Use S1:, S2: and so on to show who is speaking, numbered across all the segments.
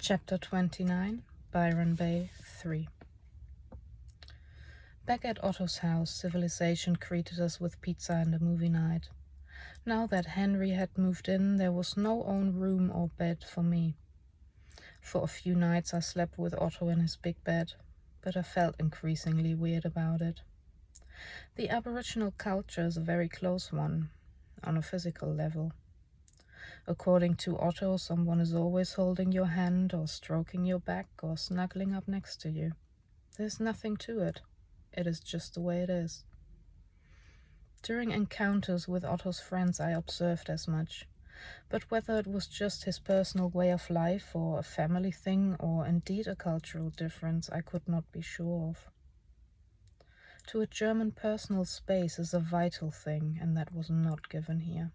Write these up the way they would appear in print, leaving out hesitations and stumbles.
S1: Chapter 29, Byron Bay 3. Back at Otto's house, civilization greeted us with pizza and a movie night. Now that Henry had moved in, there was no own room or bed for me. For a few nights I slept with Otto in his big bed, but I felt increasingly weird about it. The Aboriginal culture is a very close one, on a physical level. According to Otto, someone is always holding your hand or stroking your back or snuggling up next to you. There's nothing to it. It is just the way it is. During encounters with Otto's friends, I observed as much, but whether it was just his personal way of life or a family thing or indeed a cultural difference, I could not be sure of. To a German, personal space is a vital thing, and that was not given here.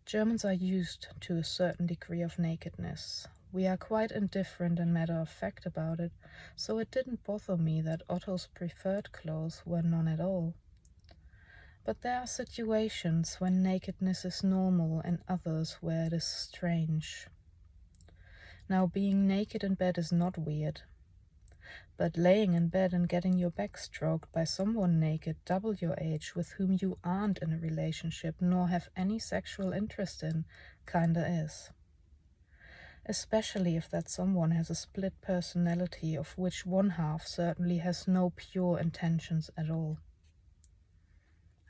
S1: Germans are used to a certain degree of nakedness. We are quite indifferent and matter-of-fact about it, so it didn't bother me that Otto's preferred clothes were none at all. But there are situations when nakedness is normal and others where it is strange. Now, being naked in bed is not weird, but laying in bed and getting your back stroked by someone naked double your age with whom you aren't in a relationship nor have any sexual interest in kinda is. Especially if that someone has a split personality of which one half certainly has no pure intentions at all.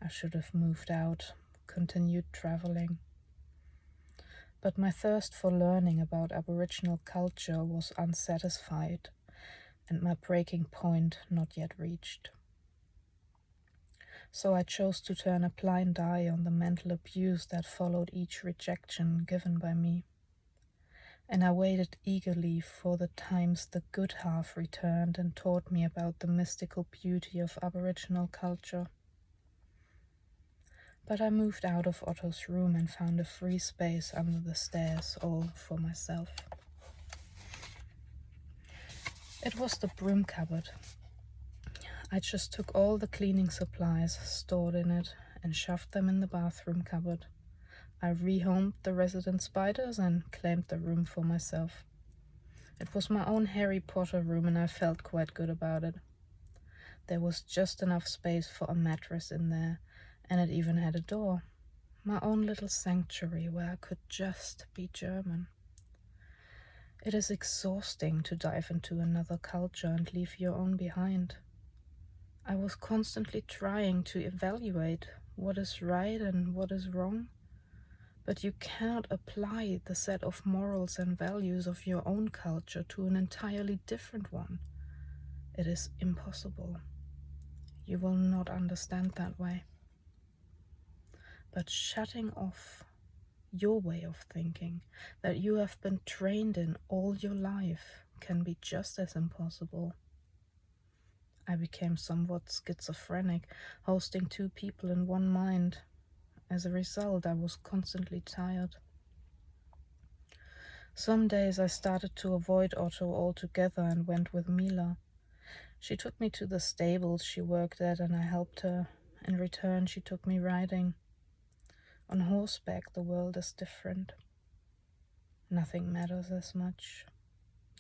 S1: I should have moved out, continued traveling. But my thirst for learning about Aboriginal culture was unsatisfied, and my breaking point not yet reached. So I chose to turn a blind eye on the mental abuse that followed each rejection given by me. And I waited eagerly for the times the good half returned and taught me about the mystical beauty of Aboriginal culture. But I moved out of Otto's room and found a free space under the stairs, all for myself. It was the broom cupboard. I just took all the cleaning supplies stored in it and shoved them in the bathroom cupboard. I rehomed the resident spiders and claimed the room for myself. It was my own Harry Potter room and I felt quite good about it. There was just enough space for a mattress in there, and it even had a door. My own little sanctuary where I could just be German. It is exhausting to dive into another culture and leave your own behind. I was constantly trying to evaluate what is right and what is wrong, but you cannot apply the set of morals and values of your own culture to an entirely different one. It is impossible. You will not understand that way. But shutting off your way of thinking that you have been trained in all your life can be just as impossible. I became somewhat schizophrenic, hosting two people in one mind. As a result, I was constantly tired. Some days I started to avoid Otto altogether and went with Mila. She took me to the stables she worked at and I helped her. In return, she took me riding. On horseback, the world is different. Nothing matters as much.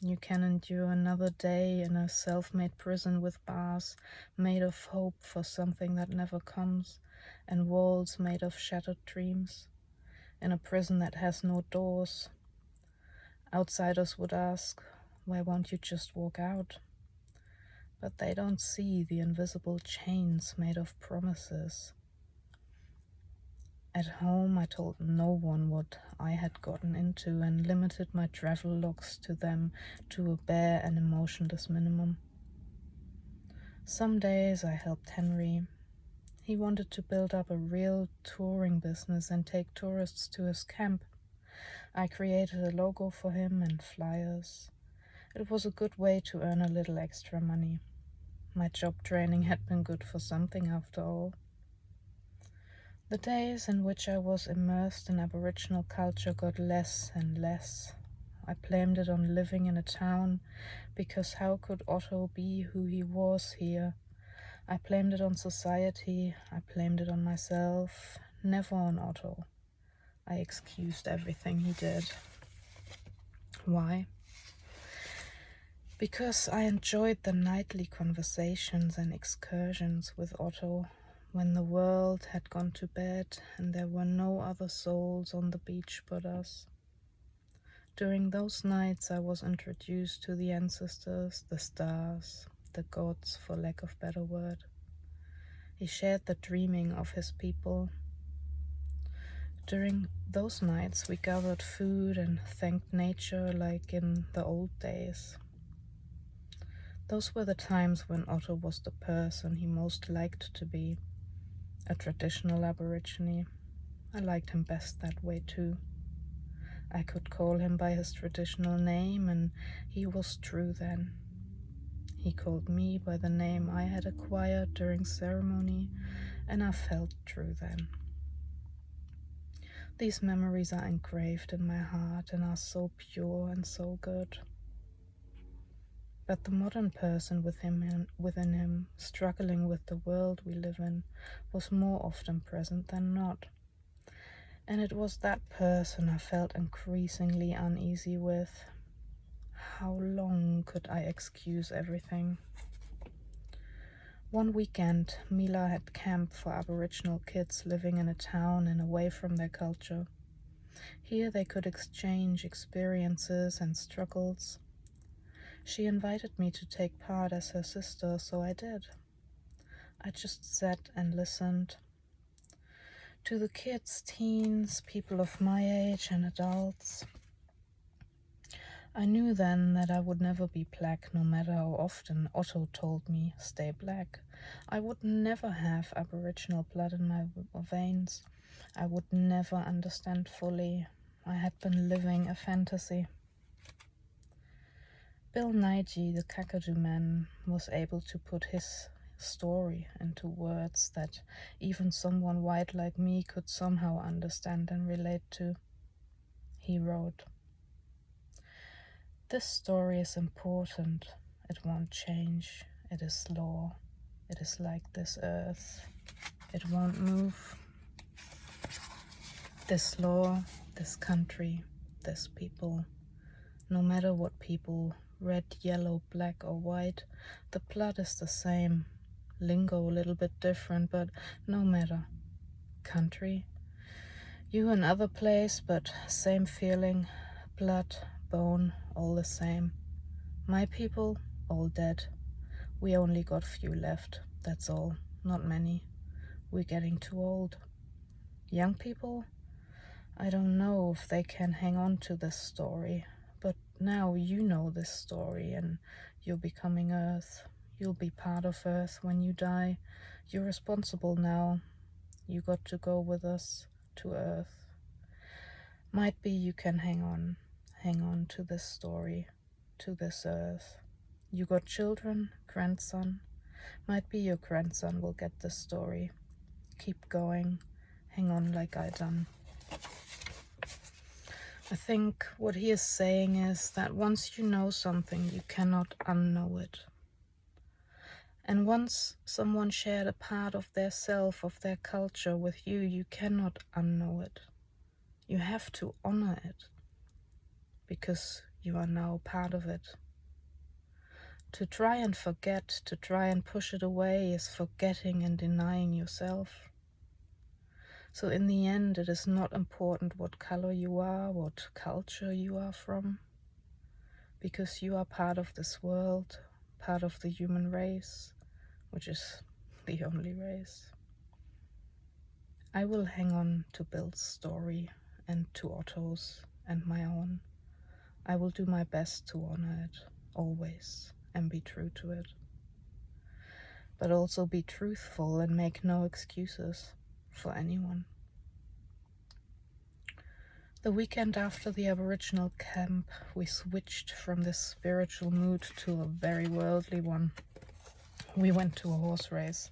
S1: You can endure another day in a self-made prison with bars made of hope for something that never comes, and walls made of shattered dreams. In a prison that has no doors. Outsiders would ask, why won't you just walk out? But they don't see the invisible chains made of promises. At home, I told no one what I had gotten into and limited my travel logs to them to a bare and emotionless minimum. Some days I helped Henry. He wanted to build up a real touring business and take tourists to his camp. I created a logo for him and flyers. It was a good way to earn a little extra money. My job training had been good for something after all. The days in which I was immersed in Aboriginal culture got less and less. I blamed it on living in a town, because how could Otto be who he was here? I blamed it on society, I blamed it on myself, never on Otto. I excused everything he did. Why? Because I enjoyed the nightly conversations and excursions with Otto when the world had gone to bed and there were no other souls on the beach but us. During those nights I was introduced to the ancestors, the stars, the gods, for lack of better word. He shared the dreaming of his people. During those nights we gathered food and thanked nature like in the old days. Those were the times when Otto was the person he most liked to be, a traditional Aborigine. I liked him best that way too. I could call him by his traditional name, and he was true then. He called me by the name I had acquired during ceremony, and I felt true then. These memories are engraved in my heart and are so pure and so good. But the modern person within him, struggling with the world we live in, was more often present than not. And it was that person I felt increasingly uneasy with. How long could I excuse everything? One weekend, Mila had camp for Aboriginal kids living in a town and away from their culture. Here they could exchange experiences and struggles. She invited me to take part as her sister, so I did. I just sat and listened. To the kids, teens, people of my age, and adults. I knew then that I would never be black, no matter how often Otto told me, stay black. I would never have Aboriginal blood in my veins. I would never understand fully. I had been living a fantasy. Bill Nighy, the Kakadu man, was able to put his story into words that even someone white like me could somehow understand and relate to. He wrote, "This story is important. It won't change. It is law. It is like this earth. It won't move. This law, this country, this people. No matter what people, red, yellow, black or white, the blood is the same. Lingo a little bit different, but no matter. Country, you another place, but same feeling. Blood, bone, all the same. My people, all dead. We only got few left, that's all. Not many. We're getting too old. Young people? I don't know if they can hang on to this story, but now you know this story and you're becoming Earth. You'll be part of Earth when you die. You're responsible now. You got to go with us to Earth. Might be you can hang on to this story, to this Earth. You got children, grandson. Might be your grandson will get this story. Keep going, hang on like I done." I think what he is saying is that once you know something, you cannot unknow it. And once someone shared a part of their self, of their culture with you, you cannot unknow it. You have to honor it, because you are now part of it. To try and forget, to try and push it away, is forgetting and denying yourself. So in the end, it is not important what color you are, what culture you are from, because you are part of this world, part of the human race, which is the only race. I will hang on to Bill's story and to Otto's and my own. I will do my best to honor it, always, and be true to it. But also be truthful and make no excuses for anyone. The weekend after the Aboriginal camp, we switched from this spiritual mood to a very worldly one. We went to a horse race.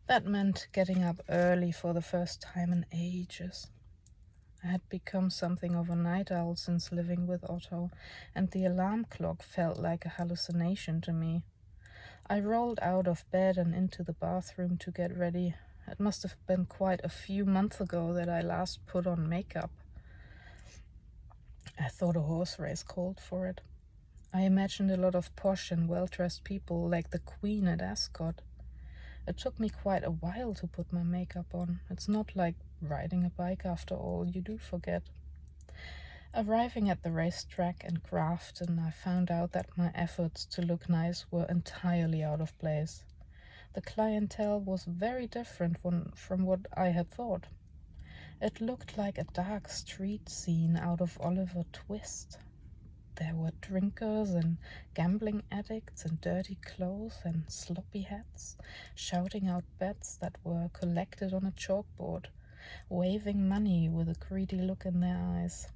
S1: That meant getting up early for the first time in ages. I had become something of a night owl since living with Otto, and the alarm clock felt like a hallucination to me. I rolled out of bed and into the bathroom to get ready. It must have been quite a few months ago that I last put on makeup. I thought a horse race called for it. I imagined a lot of posh and well-dressed people like the Queen at Ascot. It took me quite a while to put my makeup on. It's not like riding a bike after all, you do forget. Arriving at the racetrack in Grafton, I found out that my efforts to look nice were entirely out of place. The clientele was very different from what I had thought. It looked like a dark street scene out of Oliver Twist. There were drinkers and gambling addicts in dirty clothes and sloppy hats, shouting out bets that were collected on a chalkboard, waving money with a greedy look in their eyes.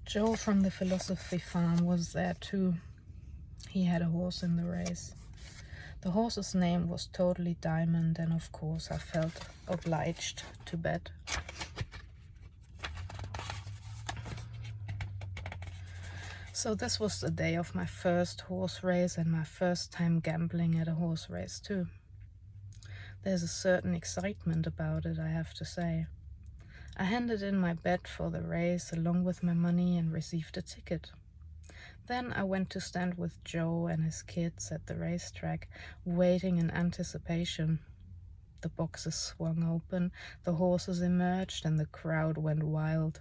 S1: Joe from the Philosophy Farm was there too. He had a horse in the race. The horse's name was Totally Diamond, and of course I felt obliged to bet. So this was the day of my first horse race and my first time gambling at a horse race too. There's a certain excitement about it, I have to say. I handed in my bet for the race along with my money and received a ticket. Then I went to stand with Joe and his kids at the racetrack, waiting in anticipation. The boxes swung open, the horses emerged, and the crowd went wild.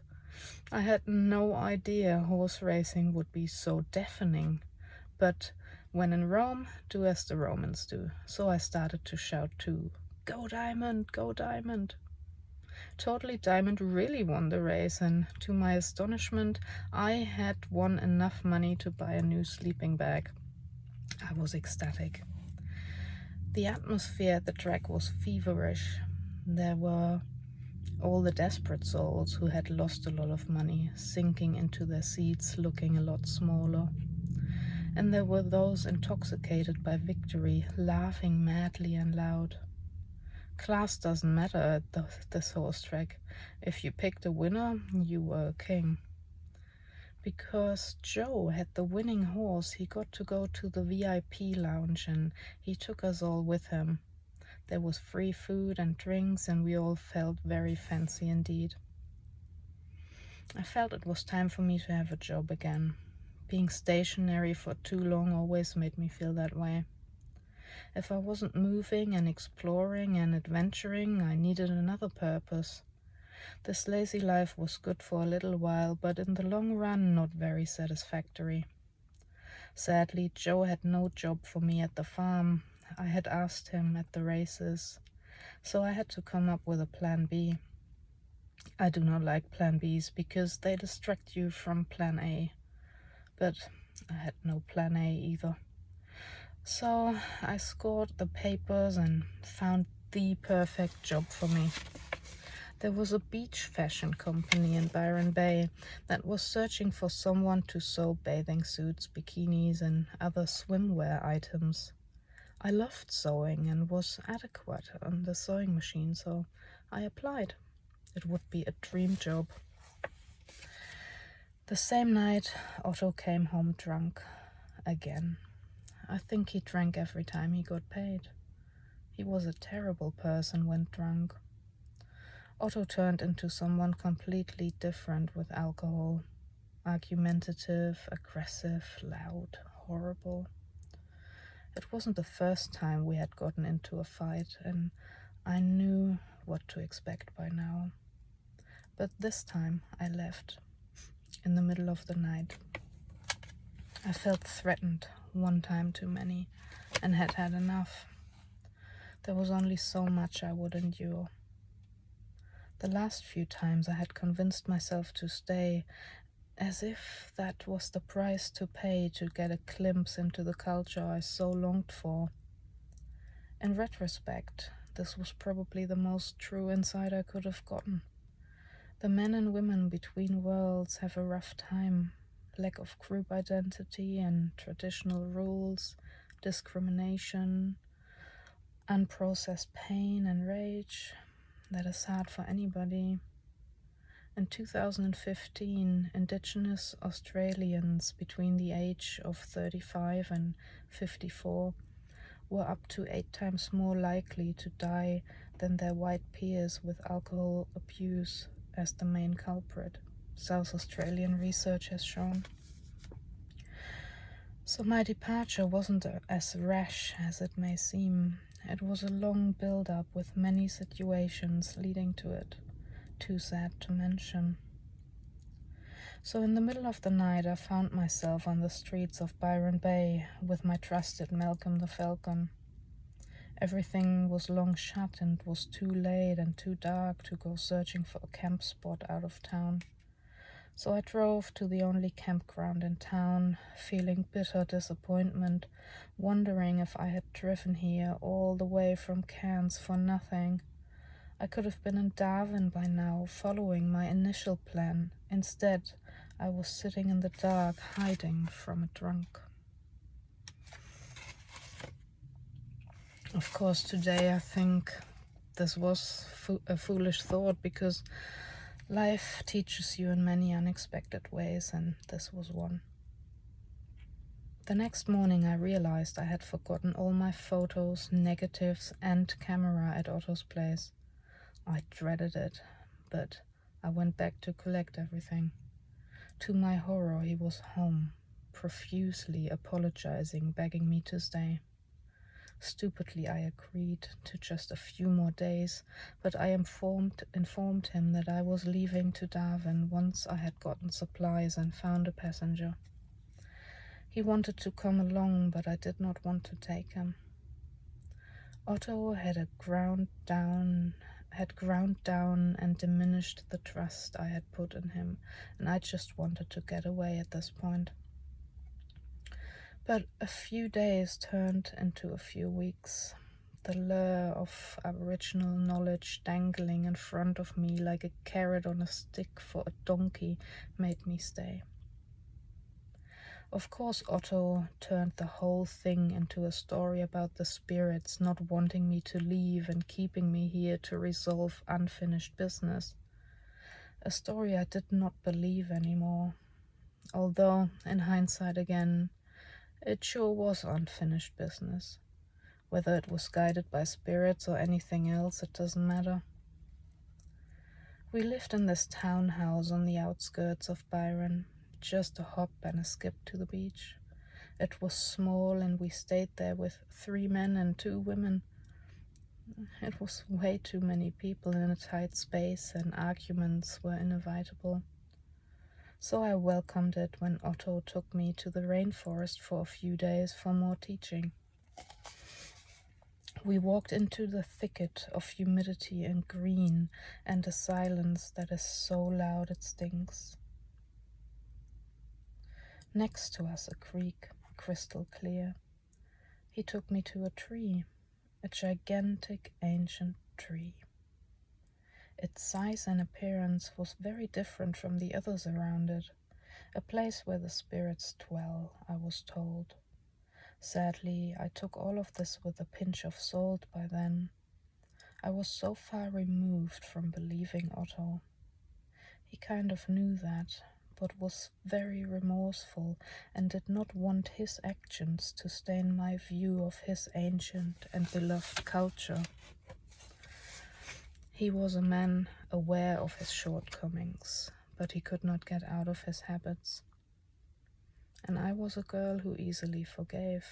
S1: I had no idea horse racing would be so deafening, but when in Rome, do as the Romans do. So I started to shout too, "Go Diamond, go Diamond!" Totally Diamond really won the race, and to my astonishment, I had won enough money to buy a new sleeping bag. I was ecstatic. The atmosphere at the track was feverish. There were all the desperate souls who had lost a lot of money, sinking into their seats, looking a lot smaller. And there were those intoxicated by victory, laughing madly and loud. Class doesn't matter at this horse track. If you picked a winner, you were a king. Because Joe had the winning horse, he got to go to the VIP lounge and he took us all with him. There was free food and drinks and we all felt very fancy indeed. I felt it was time for me to have a job again. Being stationary for too long always made me feel that way. If I wasn't moving and exploring and adventuring, I needed another purpose. This lazy life was good for a little while, but in the long run, not very satisfactory. Sadly, Joe had no job for me at the farm. I had asked him at the races, so I had to come up with a plan B. I do not like plan Bs because they distract you from plan A, but I had no plan A either. So I scored the papers and found the perfect job for me. There was a beach fashion company in Byron Bay that was searching for someone to sew bathing suits, bikinis, and other swimwear items. I loved sewing and was adequate on the sewing machine, so I applied. It would be a dream job. The same night, Otto came home drunk again. I think he drank every time he got paid. He was a terrible person when drunk. Otto turned into someone completely different with alcohol. Argumentative, aggressive, loud, horrible. It wasn't the first time we had gotten into a fight, and I knew what to expect by now. But this time I left in the middle of the night. I felt threatened one time too many and had had enough. There was only so much I would endure. The last few times I had convinced myself to stay, as if that was the price to pay to get a glimpse into the culture I so longed for. In retrospect, this was probably the most true insight I could have gotten. The men and women between worlds have a rough time. Lack of group identity and traditional rules, discrimination, unprocessed pain and rage. That is hard for anybody. In 2015, Indigenous Australians between the age of 35 and 54 were up to 8 times more likely to die than their white peers with alcohol abuse as the main culprit. South Australian research has shown. So my departure wasn't as rash as it may seem. It was a long build-up with many situations leading to it, too sad to mention. So in the middle of the night I found myself on the streets of Byron Bay with my trusted Malcolm the Falcon. Everything was long shut and it was too late and too dark to go searching for a camp spot out of town. So I drove to the only campground in town, feeling bitter disappointment, wondering if I had driven here all the way from Cairns for nothing. I could have been in Darwin by now, following my initial plan. Instead, I was sitting in the dark, hiding from a drunk. Of course, today I think this was a foolish thought, because life teaches you in many unexpected ways, and this was one. The next morning I realized I had forgotten all my photos, negatives, and camera at Otto's place. I dreaded it, but I went back to collect everything. To my horror, he was home, profusely apologizing, begging me to stay. Stupidly, I agreed to just a few more days, but I informed him that I was leaving to Darwin once I had gotten supplies and found a passenger. He wanted to come along, but I did not want to take him. Otto had ground down and diminished the trust I had put in him, and I just wanted to get away at this point. But a few days turned into a few weeks. The lure of Aboriginal knowledge dangling in front of me like a carrot on a stick for a donkey made me stay. Of course, Otto turned the whole thing into a story about the spirits not wanting me to leave and keeping me here to resolve unfinished business. A story I did not believe anymore. Although, in hindsight again, it sure was unfinished business. Whether it was guided by spirits or anything else, it doesn't matter. We lived in this townhouse on the outskirts of Byron, just a hop and a skip to the beach. It was small, and we stayed there with 3 men and 2 women. It was way too many people in a tight space, and arguments were inevitable. So I welcomed it when Otto took me to the rainforest for a few days for more teaching. We walked into the thicket of humidity and green and a silence that is so loud it stinks. Next to us a creek, crystal clear. He took me to a tree, a gigantic ancient tree. Its size and appearance was very different from the others around it. A place where the spirits dwell, I was told. Sadly, I took all of this with a pinch of salt by then. I was so far removed from believing Otto. He kind of knew that, but was very remorseful and did not want his actions to stain my view of his ancient and beloved culture. He was a man aware of his shortcomings, but he could not get out of his habits. And I was a girl who easily forgave.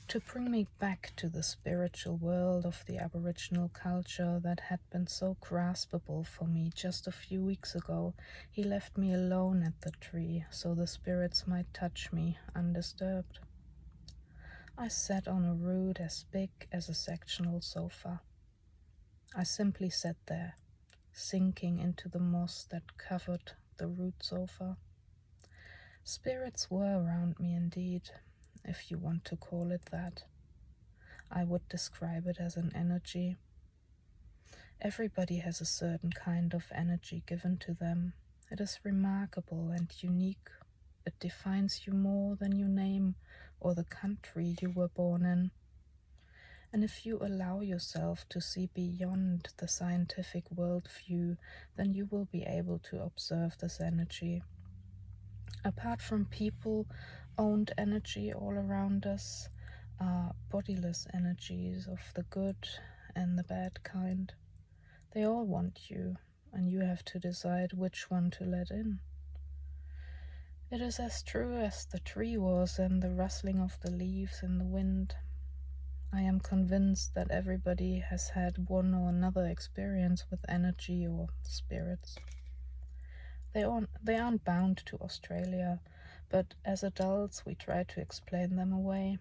S1: To bring me back to the spiritual world of the Aboriginal culture that had been so graspable for me just a few weeks ago, he left me alone at the tree so the spirits might touch me undisturbed. I sat on a root as big as a sectional sofa. I simply sat there, sinking into the moss that covered the root sofa. Spirits were around me indeed, if you want to call it that. I would describe it as an energy. Everybody has a certain kind of energy given to them. It is remarkable and unique. It defines you more than your name or the country you were born in. And if you allow yourself to see beyond the scientific worldview, then you will be able to observe this energy. Apart from people-owned energy all around us are bodiless energies of the good and the bad kind. They all want you, and you have to decide which one to let in. It is as true as the tree was and the rustling of the leaves in the wind. I am convinced that everybody has had one or another experience with energy or spirits. They aren't bound to Australia, but as adults we try to explain them away.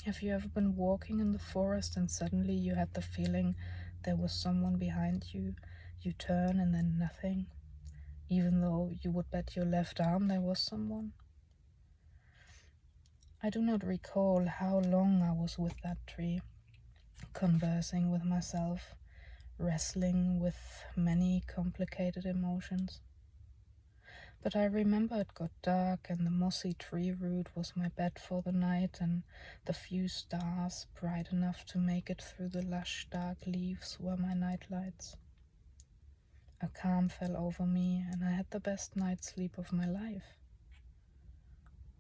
S1: Have you ever been walking in the forest and suddenly you had the feeling there was someone behind you? You turn and then nothing, even though you would bet your left arm there was someone? I do not recall how long I was with that tree, conversing with myself, wrestling with many complicated emotions. But I remember it got dark and the mossy tree root was my bed for the night, and the few stars, bright enough to make it through the lush dark leaves, were my nightlights. A calm fell over me and I had the best night's sleep of my life.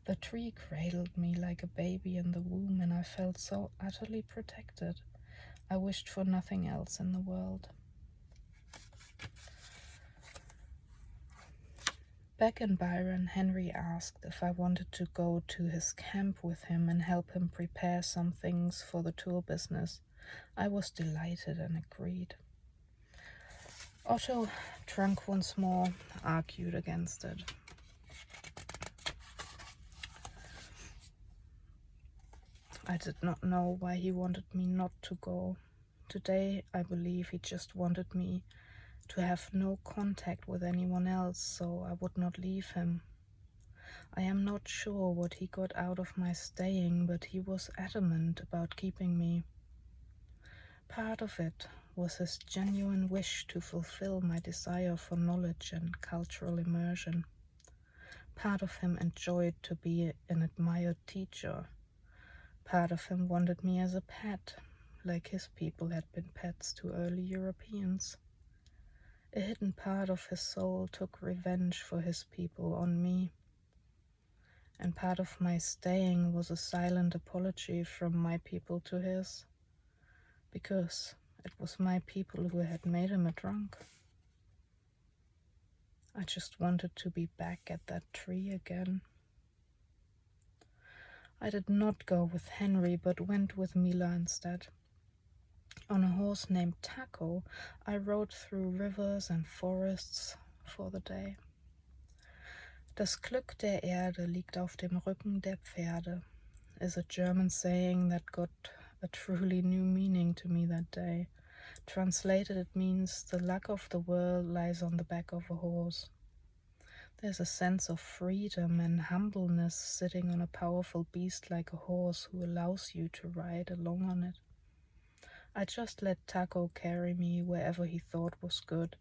S1: The tree cradled me like a baby in the womb and I felt so utterly protected. I wished for nothing else in the world. Back in Byron, Henry asked if I wanted to go to his camp with him and help him prepare some things for the tour business. I was delighted and agreed. Otto, drunk once more, argued against it. I did not know why he wanted me not to go. Today, I believe he just wanted me to have no contact with anyone else, so I would not leave him. I am not sure what he got out of my staying, but he was adamant about keeping me. Part of it was his genuine wish to fulfill my desire for knowledge and cultural immersion. Part of him enjoyed to be an admired teacher. Part of him wanted me as a pet, like his people had been pets to early Europeans. A hidden part of his soul took revenge for his people on me. And part of my staying was a silent apology from my people to his, because it was my people who had made him a drunk. I just wanted to be back at that tree again. I did not go with Henry, but went with Mila instead. On a horse named Taco, I rode through rivers and forests for the day. Das Glück der Erde liegt auf dem Rücken der Pferde is a German saying that got a truly new meaning to me that day. Translated, it means the luck of the world lies on the back of a horse. There's a sense of freedom and humbleness sitting on a powerful beast like a horse who allows you to ride along on it. I just let Taco carry me wherever he thought was good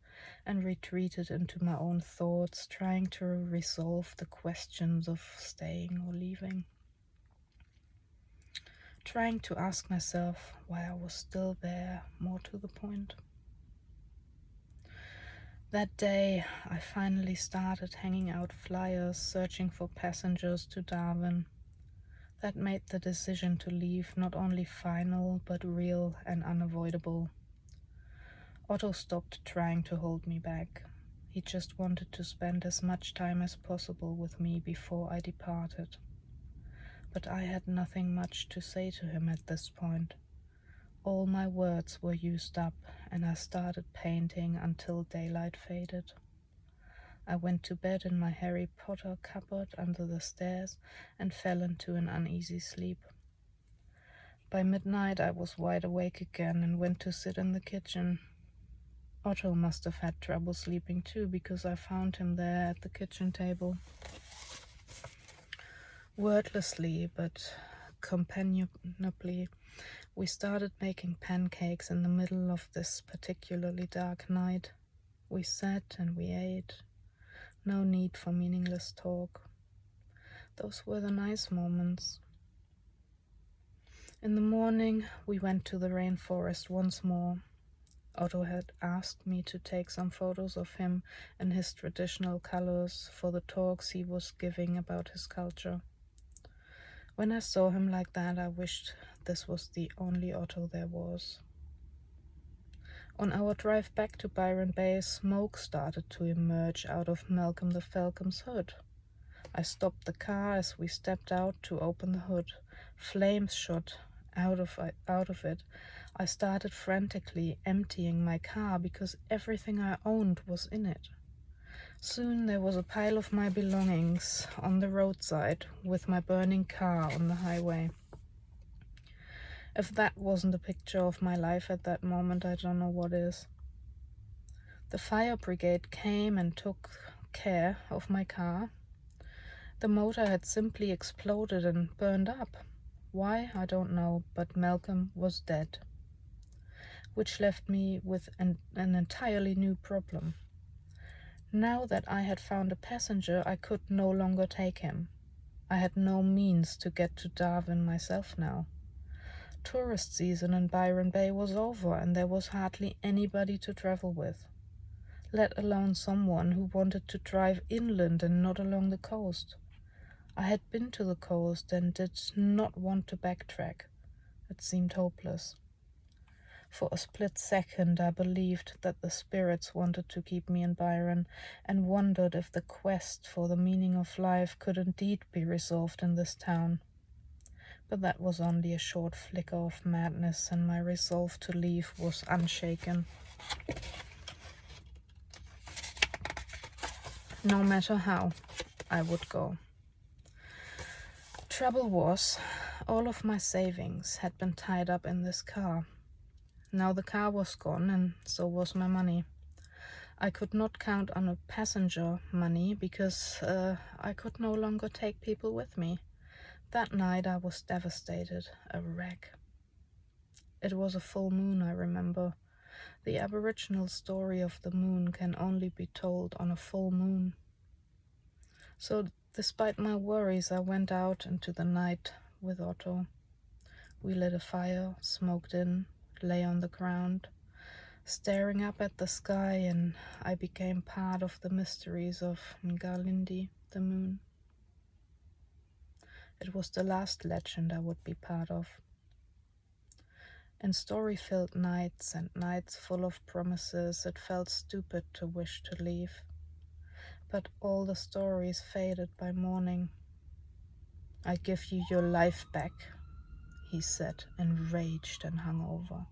S1: and retreated into my own thoughts, trying to resolve the questions of staying or leaving. Trying to ask myself why I was still there, more to the point. That day, I finally started hanging out flyers searching for passengers to Darwin. That made the decision to leave not only final, but real and unavoidable. Otto stopped trying to hold me back. He just wanted to spend as much time as possible with me before I departed. But I had nothing much to say to him at this point. All my words were used up, and I started painting until daylight faded. I went to bed in my Harry Potter cupboard under the stairs and fell into an uneasy sleep. By midnight I was wide awake again and went to sit in the kitchen. Otto must have had trouble sleeping too, because I found him there at the kitchen table. Wordlessly but companionably, we started making pancakes in the middle of this particularly dark night. We sat and we ate. No need for meaningless talk. Those were the nice moments. In the morning, we went to the rainforest once more. Otto had asked me to take some photos of him in his traditional colors for the talks he was giving about his culture. When I saw him like that, I wished this was the only Otto there was. On our drive back to Byron Bay, smoke started to emerge out of Malcolm the Falcon's hood. I stopped the car as we stepped out to open the hood. Flames shot out of it. I started frantically emptying my car because everything I owned was in it. Soon there was a pile of my belongings on the roadside with my burning car on the highway. If that wasn't a picture of my life at that moment, I don't know what is. The fire brigade came and took care of my car. The motor had simply exploded and burned up. Why, I don't know, but Malcolm was dead. Which left me with an entirely new problem. Now that I had found a passenger, I could no longer take him. I had no means to get to Darwin myself now. Tourist season in Byron Bay was over, and there was hardly anybody to travel with, let alone someone who wanted to drive inland and not along the coast. I had been to the coast and did not want to backtrack. It seemed hopeless. For a split second I believed that the spirits wanted to keep me in Byron, and wondered if the quest for the meaning of life could indeed be resolved in this town. But that was only a short flicker of madness, and my resolve to leave was unshaken. No matter how, I would go. Trouble was, all of my savings had been tied up in this car. Now the car was gone, and so was my money. I could not count on a passenger money because I could no longer take people with me. That night I was devastated, a wreck. It was a full moon, I remember. The Aboriginal story of the moon can only be told on a full moon. So, despite my worries, I went out into the night with Otto. We lit a fire, smoked in, lay on the ground, staring up at the sky, and I became part of the mysteries of Ngalindi, the moon. It was the last legend I would be part of. In story-filled nights and nights full of promises, it felt stupid to wish to leave. But all the stories faded by morning. "I give you your life back," he said, enraged and hungover.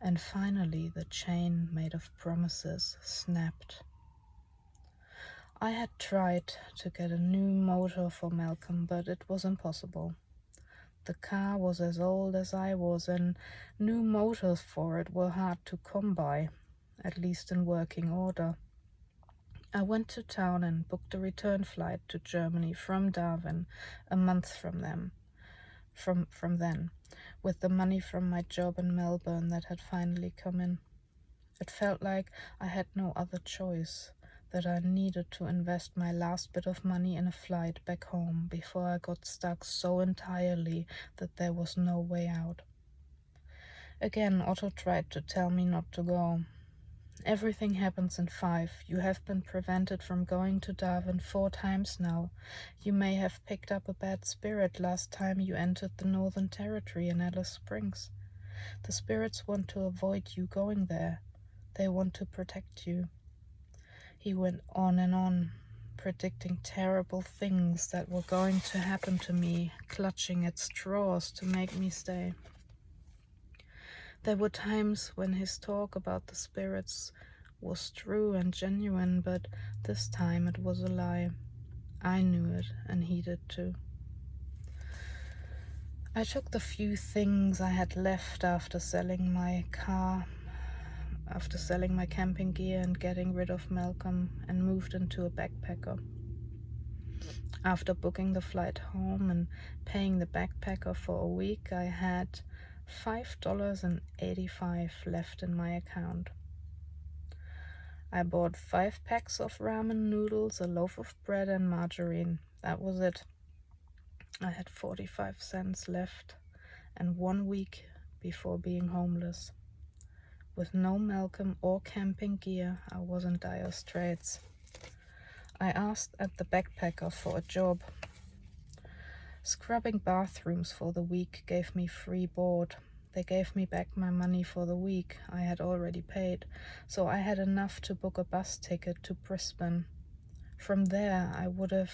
S1: And finally the chain made of promises snapped. I had tried to get a new motor for Malcolm, but it was impossible. The car was as old as I was, and new motors for it were hard to come by, at least in working order. I went to town and booked a return flight to Germany from Darwin a month from then, with the money from my job in Melbourne that had finally come in. It felt like I had no other choice, that I needed to invest my last bit of money in a flight back home before I got stuck so entirely that there was no way out. Again, Otto tried to tell me not to go. "Everything happens in 5. You have been prevented from going to Darwin 4 times now. You may have picked up a bad spirit last time you entered the Northern Territory in Alice Springs. The spirits want to avoid you going there. They want to protect you." He went on, predicting terrible things that were going to happen to me, clutching at straws to make me stay. There were times when his talk about the spirits was true and genuine, but this time it was a lie. I knew it, and he did too. I took the few things I had left after selling my camping gear and getting rid of Malcolm, and moved into a backpacker. After booking the flight home and paying the backpacker for a week, I had $5.85 left in my account. I bought 5 packs of ramen noodles, a loaf of bread, and margarine. That was it. I had 45 cents left, and 1 week before being homeless. With no Malcolm or camping gear, I was in dire straits. I asked at the backpacker for a job. Scrubbing bathrooms for the week gave me free board. They gave me back my money for the week I had already paid, so I had enough to book a bus ticket to Brisbane. From there, I would have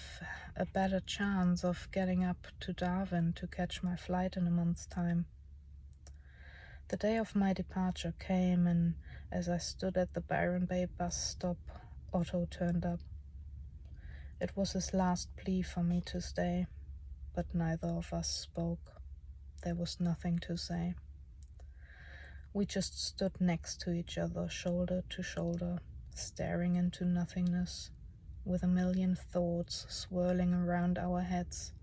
S1: a better chance of getting up to Darwin to catch my flight in a month's time. The day of my departure came, and as I stood at the Byron Bay bus stop, Otto turned up. It was his last plea for me to stay, but neither of us spoke. There was nothing to say. We just stood next to each other, shoulder to shoulder, staring into nothingness, with a million thoughts swirling around our heads,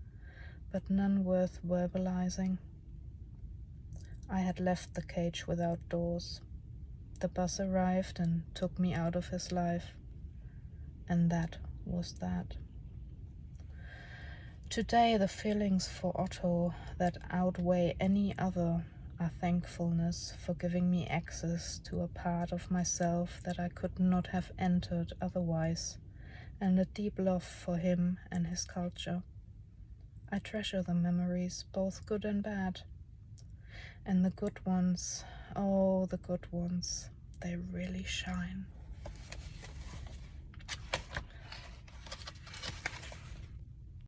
S1: but none worth verbalizing. I had left the cage without doors. The bus arrived and took me out of his life, and that was that. Today, the feelings for Otto that outweigh any other are thankfulness for giving me access to a part of myself that I could not have entered otherwise, and a deep love for him and his culture. I treasure the memories, both good and bad. And the good ones, oh, the good ones, they really shine.